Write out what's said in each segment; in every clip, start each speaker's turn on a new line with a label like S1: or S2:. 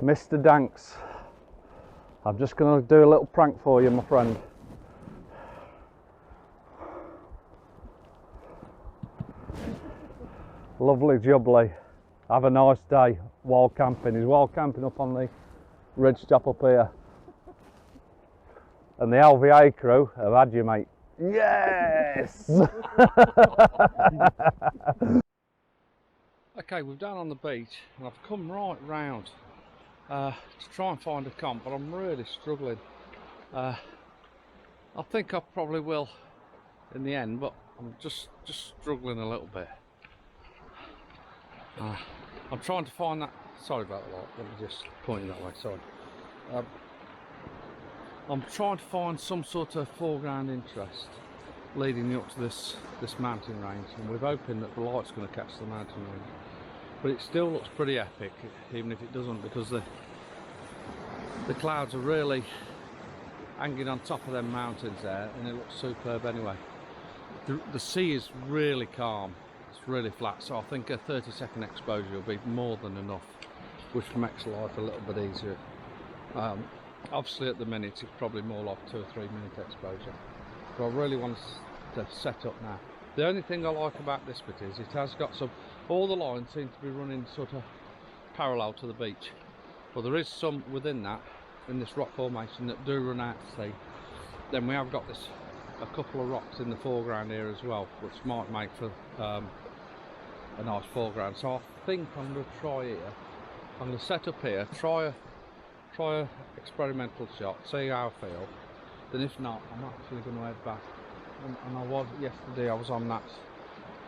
S1: Mr. Danks, I'm just going to do a little prank for you, my friend. Lovely jubbly. Have a nice day wild camping. He's wild camping up on the ridge top up here. And the LVA crew have had you, mate. Yes! Okay, we're down on the beach and I've come right round to try and find a camp, but I'm really struggling. I think I probably will in the end, but I'm just struggling a little bit. I'm trying to find that. Sorry about that. Let me just point you that way. Sorry. I'm trying to find some sort of foreground interest leading up to this mountain range, and we're hoping that the light's going to catch the mountain range. But it still looks pretty epic, even if it doesn't, because the clouds are really hanging on top of them mountains there, and it looks superb anyway. The sea is really calm. It's really flat, so I think a 30-second exposure will be more than enough, which makes life a little bit easier. Obviously at the minute it's probably more like 2 or 3 minute exposure, but I really want to set up now. The only thing I like about this bit is it has got all the lines seem to be running sort of parallel to the beach, but there is some within that, in this rock formation, that do run out to sea. Then we have got a couple of rocks in the foreground here as well, which might make for a nice foreground. So I think I'm going to try here. I'm going to set up here, try a experimental shot, see how I feel. Then if not, I'm actually going to head back. And I was yesterday. I was on that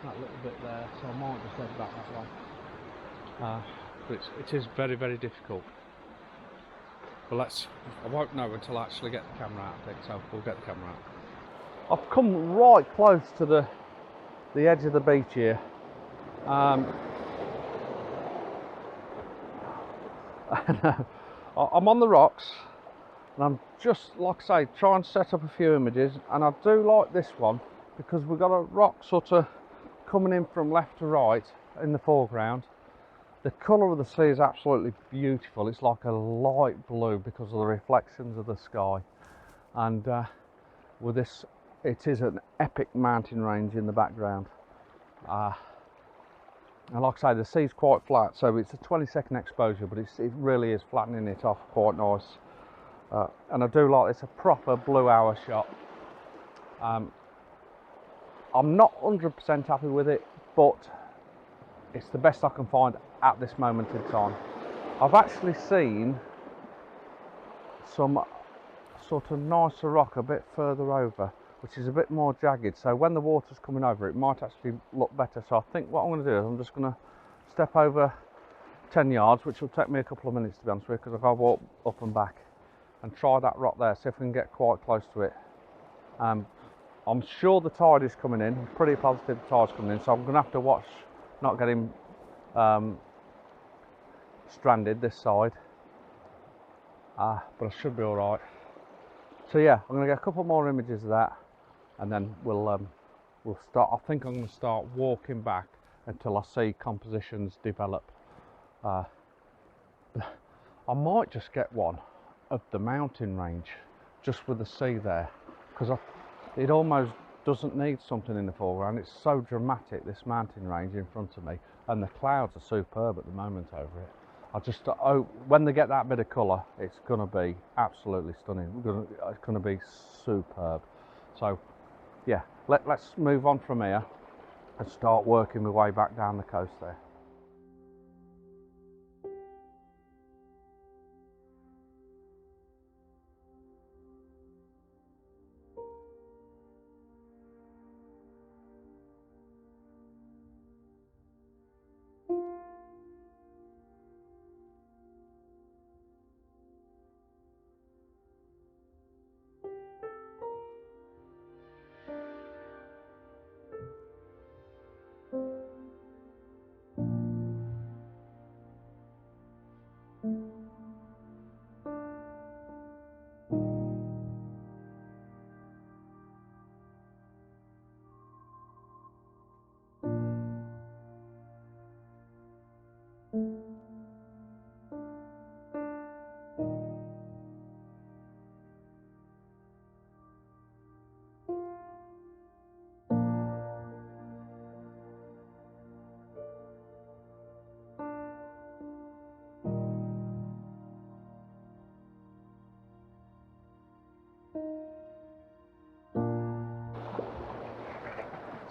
S1: little bit there, so I might just head back that way. But it is very, very difficult. But I won't know until I actually get the camera out, I think. So we'll get the camera out. I've come right close to the edge of the beach here. I'm on the rocks, and I'm just, like I say, trying to set up a few images, and I do like this one because we've got a rock sort of coming in from left to right in the foreground. The colour of the sea is absolutely beautiful. It's like a light blue because of the reflections of the sky, and with this, it is an epic mountain range in the background. And like I say, the sea's quite flat, so it's a 20-second exposure, but it really is flattening it off quite nice. And I do like it's a proper blue hour shot. I'm not 100% happy with it, but it's the best I can find at this moment in time. I've actually seen some sort of nicer rock a bit further over, which is a bit more jagged, so when the water's coming over it might actually look better. So I think what I'm going to do is I'm just going to step over 10 yards, which will take me a couple of minutes to be honest with you, because I've got to walk up and back, and try that rock there, see if we can get quite close to it. I'm sure the tide is coming in. I'm pretty positive the tide's coming in, so I'm going to have to watch not getting stranded this side, but I should be alright. So yeah, I'm going to get a couple more images of that, and then we'll start. I think I'm going to start walking back until I see compositions develop. I might just get one of the mountain range, just with the sea there, because it almost doesn't need something in the foreground. It's so dramatic, this mountain range in front of me, and the clouds are superb at the moment over it. I just when they get that bit of colour, it's going to be absolutely stunning. It's going to be superb. So yeah, let's move on from here and start working my way back down the coast there.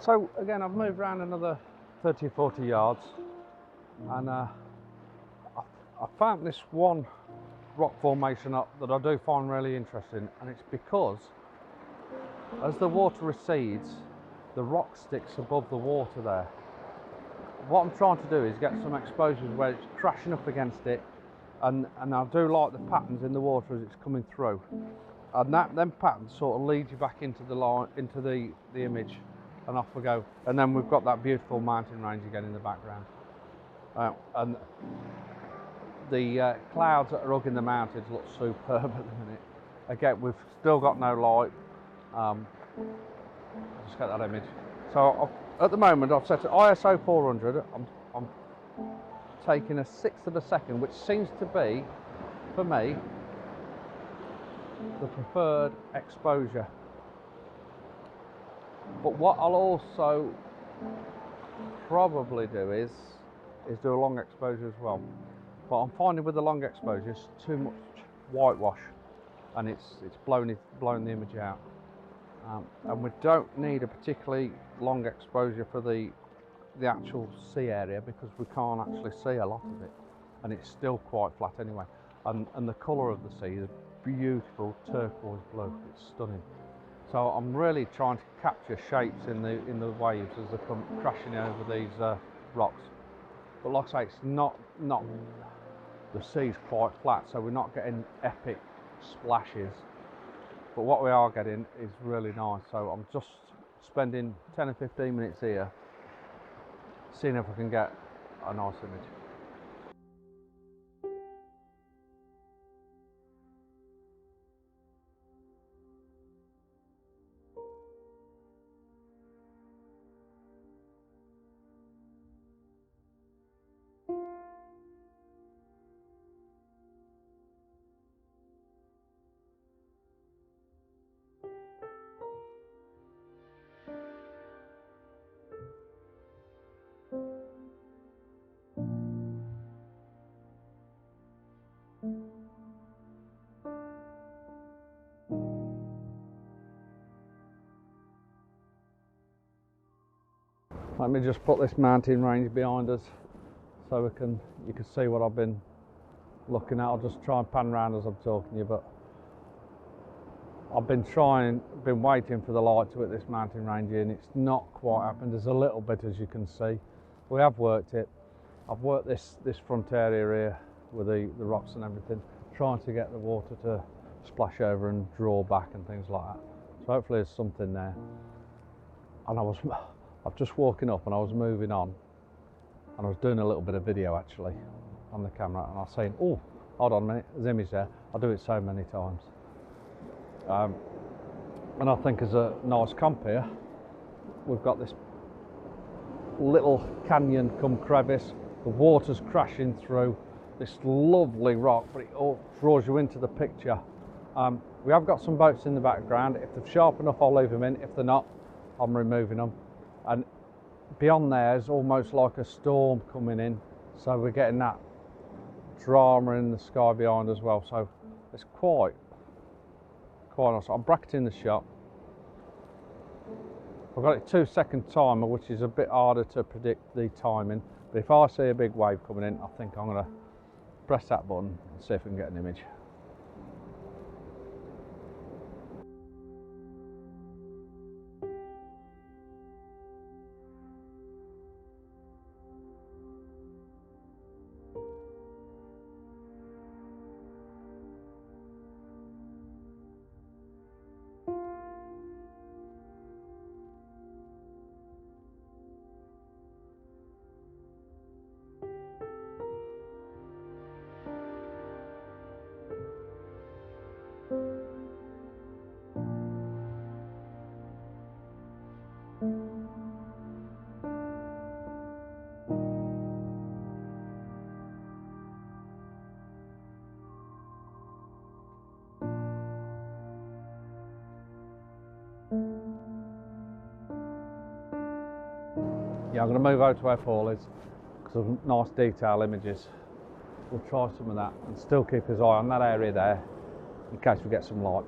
S1: So again, I've moved around another 30 or 40 yards, and I found this one rock formation up that I do find really interesting, and it's because as the water recedes, the rock sticks above the water there. What I'm trying to do is get some exposures where it's crashing up against it, and I do like the patterns in the water as it's coming through, and them patterns sort of lead you back into the line, into the image, and off we go. And then we've got that beautiful mountain range again in the background, and the clouds that are hugging the mountains look superb at the minute. Again, we've still got no light. Just get that image. So at the moment I've set it ISO 400. I'm taking 1/6 of a second, which seems to be, for me, the preferred exposure. But what I'll also probably do is do a long exposure as well. But I'm finding with the long exposure it's too much whitewash, and it's blowing the image out. And we don't need a particularly long exposure for the actual sea area, because we can't actually see a lot of it, and it's still quite flat anyway. And the colour of the sea is beautiful turquoise blue. It's stunning. So I'm really trying to capture shapes in the waves as they come crashing over these rocks. But like I say, it's not the sea's quite flat, so we're not getting epic splashes. But what we are getting is really nice. So I'm just spending 10 or 15 minutes here, seeing if I can get a nice image. Let me just put this mountain range behind us so you can see what I've been looking at. I'll just try and pan around as I'm talking to you, but I've been waiting for the light to hit this mountain range here, and it's not quite happened. There's a little bit, as you can see. We have worked it. I've worked this front area here with the rocks and everything, trying to get the water to splash over and draw back and things like that. So hopefully there's something there. And I've just woken up and I was moving on, and I was doing a little bit of video actually on the camera, and I was saying, oh, hold on a minute, there's an image there. I do it so many times. And I think as a nice comp here, we've got this little canyon come crevice, the water's crashing through this lovely rock, but it all draws you into the picture. We have got some boats in the background. If they're sharp enough, I'll leave them in. If they're not, I'm removing them. And beyond there is almost like a storm coming in, so we're getting that drama in the sky behind as well. So it's quite nice. I'm bracketing the shot. I've got a 2-second timer, which is a bit harder to predict the timing, but if I see a big wave coming in, I think I'm going to press that button and see if we can get an image. Yeah, I'm going to move over to where Paul is because of nice detail images. We'll try some of that and still keep his eye on that area there in case we get some light.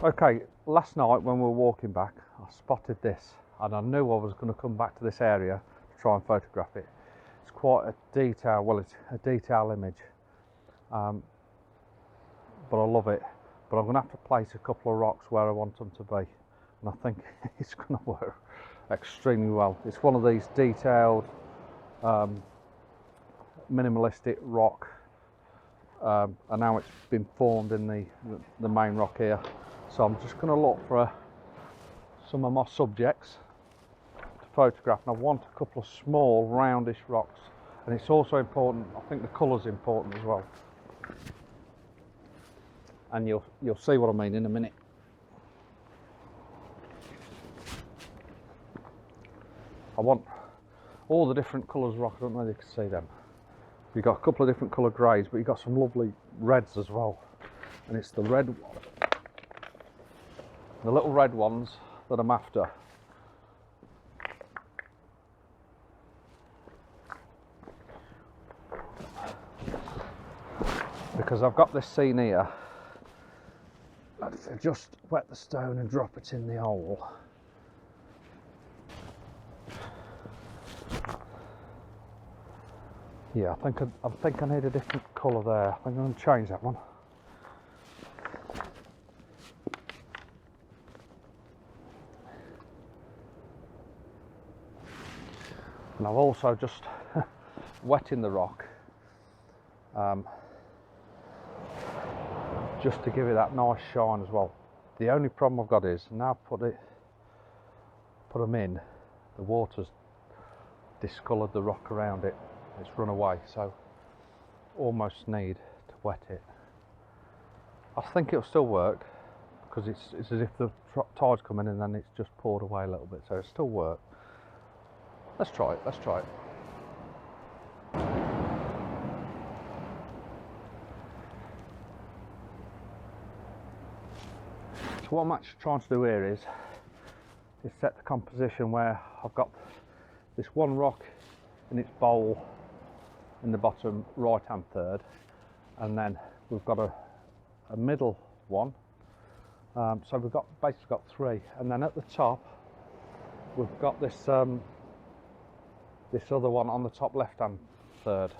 S1: Okay, last night when we were walking back, I spotted this, and I knew I was going to come back to this area to try and photograph it. It's quite a detail, well, it's a detail image, but I love it. But I'm going to have to place a couple of rocks where I want them to be, and I think it's going to work extremely well. It's one of these detailed, minimalistic rock, and now it's been formed in the main rock here. So I'm just going to look for some of my subjects to photograph, and I want a couple of small roundish rocks, and it's also important, I think the colour's important as well, and you'll see what I mean in a minute. I want all the different colours of rock. I don't know if you can see them. You've got a couple of different colour greys, but you've got some lovely reds as well, and it's the red, the little red ones that I'm after. Because I've got this scene here, if I just wet the stone and drop it in the hole, yeah, I think I need a different colour there. I think I'm going to change that one. And I've also just wetting the rock, just to give it that nice shine as well. The only problem I've got is now I've put them in, the water's discoloured the rock around it. It's run away, so almost need to wet it. I think it'll still work because it's as if the tide's come in and then it's just poured away a little bit, so it'll still work. Let's try it, let's try it. So what I'm actually trying to do here is set the composition where I've got this one rock in its bowl in the bottom right hand third, and then we've got a middle one, so we've basically got three, and then at the top we've got this this other one on the top left hand third,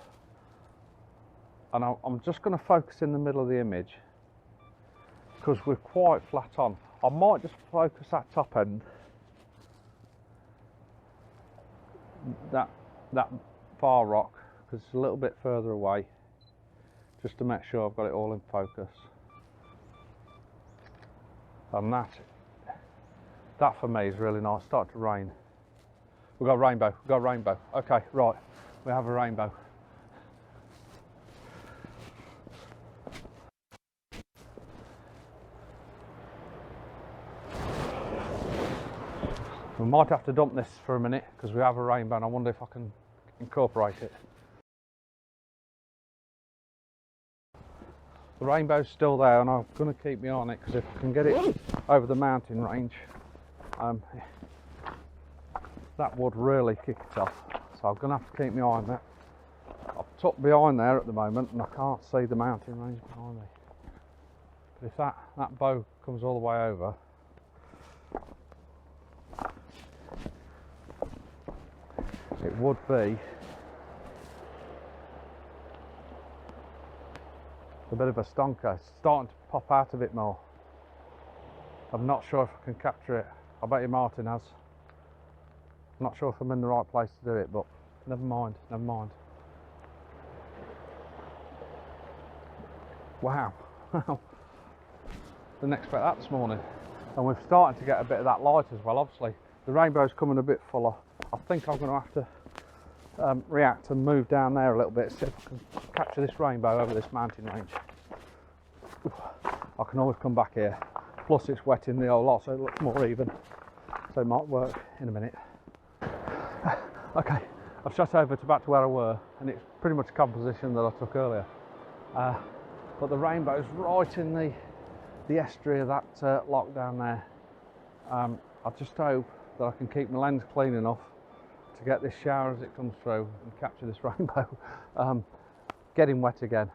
S1: and I'm just going to focus in the middle of the image because we're quite flat on. I might just focus that top end, that far rock, because it's a little bit further away, just to make sure I've got it all in focus. And that for me is really nice. Start to rain. We've got a rainbow, we've got a rainbow. Okay, right, we have a rainbow. We might have to dump this for a minute because we have a rainbow, and I wonder if I can incorporate it. The rainbow's still there, and I'm going to keep my eye on it because if I can get it over the mountain range, that would really kick it off. So I'm going to have to keep my eye on that. I'm tucked behind there at the moment and I can't see the mountain range behind me. But if that bow comes all the way over, it would be a bit of a stonker. It's starting to pop out a bit more. I'm not sure if I can capture it. I bet you Martin has. I'm not sure if I'm in the right place to do it, but never mind, never mind. Wow, didn't expect that this morning. And we're starting to get a bit of that light as well, obviously. The rainbow's coming a bit fuller. I think I'm going to have to react and move down there a little bit, see if I can capture this rainbow over this mountain range. I can always come back here. Plus it's wet in the whole lot, so it looks more even. So it might work in a minute. Okay, I've shot over to back to where I were, and it's pretty much a composition that I took earlier. But the rainbow's right in the estuary of that lock down there. I just hope that I can keep my lens clean enough to get this shower as it comes through and capture this rainbow. Getting wet again.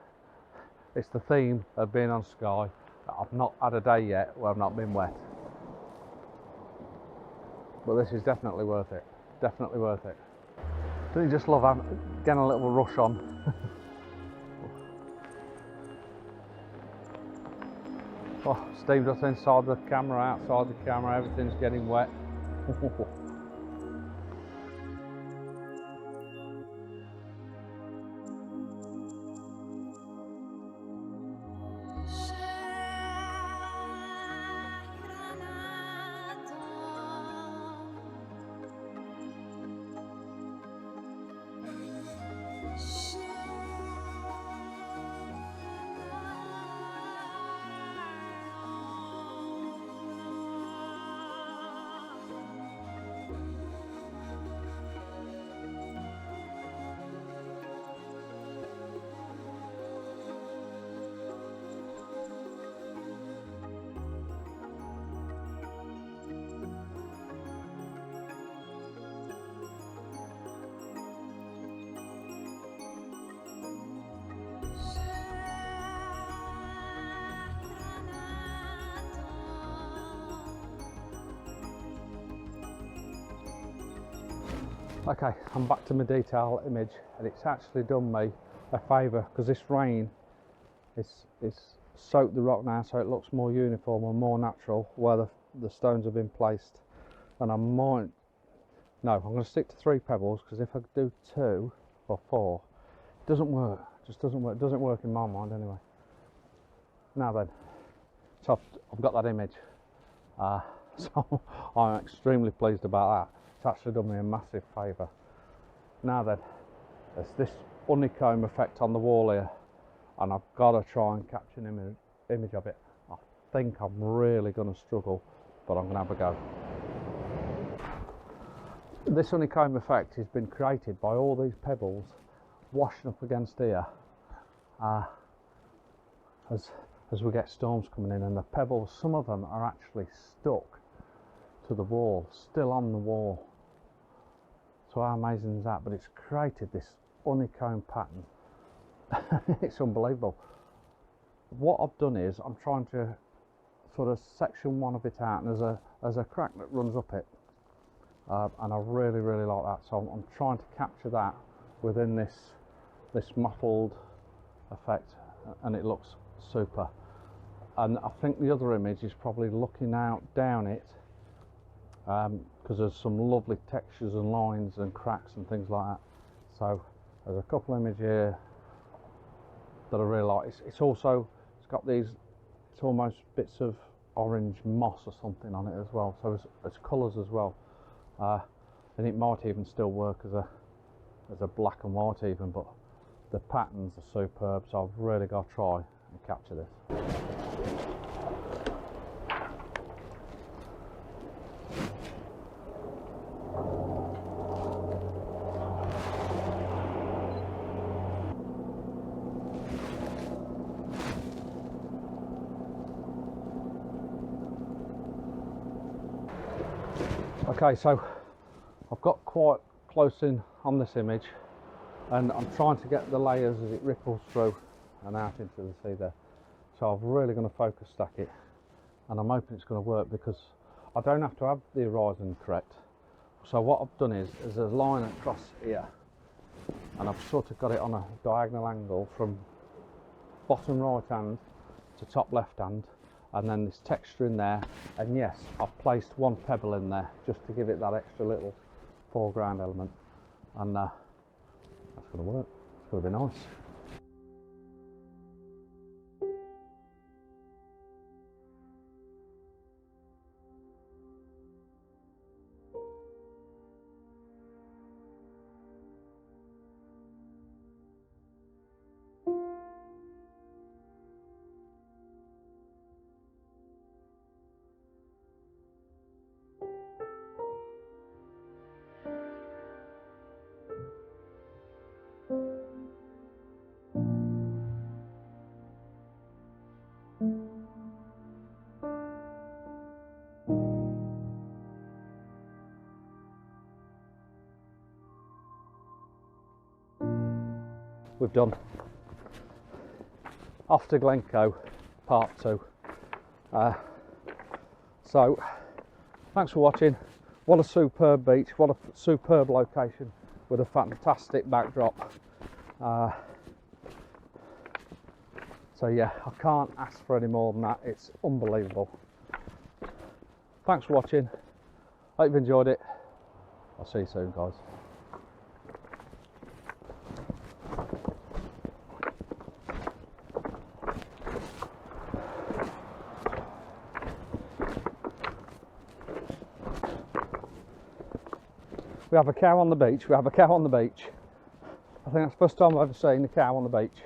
S1: It's the theme of being on Skye. I've not had a day yet where I've not been wet. But this is definitely worth it. Definitely worth it. Don't you just love getting a little rush on? Oh, Steve just inside the camera, outside the camera, everything's getting wet. Okay, I'm back to my detail image, and it's actually done me a favour because this rain it's soaked the rock now, so it looks more uniform and more natural where the stones have been placed. And I might, no, I'm going to stick to 3 pebbles, because if I do 2 or 4, it doesn't work. It just doesn't work. It doesn't work in my mind anyway. Now then, so I've got that image, so I'm extremely pleased about that. It's actually done me a massive favour. Now then, there's this honeycomb effect on the wall here, and I've got to try and capture an image of it. I think I'm really going to struggle, but I'm going to have a go. This honeycomb effect has been created by all these pebbles washing up against here as we get storms coming in, and the pebbles, some of them are actually stuck to the wall, still on the wall. So how amazing is that? But it's created this honeycomb pattern. It's unbelievable. What I've done is I'm trying to sort of section one of it out, and there's a crack that runs up it, and I really like that. So I'm trying to capture that within this mottled effect, and it looks super. And I think the other image is probably looking out down it, because there's some lovely textures and lines and cracks and things like that. So there's a couple images here that I really like. It's got these, it's almost bits of orange moss or something on it as well, so it's colours as well, and it might even still work as a black and white even, but the patterns are superb, so I've really got to try and capture this. Okay, so I've got quite close in on this image, and I'm trying to get the layers as it ripples through and out into the sea there. So I'm really going to focus stack it, and I'm hoping it's going to work because I don't have to have the horizon correct. So what I've done is there's a line across here, and I've sort of got it on a diagonal angle from bottom right hand to top left hand, and then this texture in there, and yes, I've placed 1 pebble in there just to give it that extra little foreground element, and that's going to work. It's going to be nice. We've done. Off to Glencoe, part 2. So thanks for watching. What a superb beach, what a superb location with a fantastic backdrop. So yeah, I can't ask for any more than that. It's unbelievable. Thanks for watching. Hope you've enjoyed it. I'll see you soon, guys. We have a cow on the beach. We have a cow on the beach. I think that's the first time I've ever seen a cow on the beach.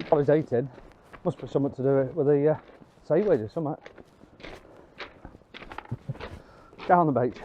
S1: What he's eating must be something to do with the seaweed or something. Cow on the beach.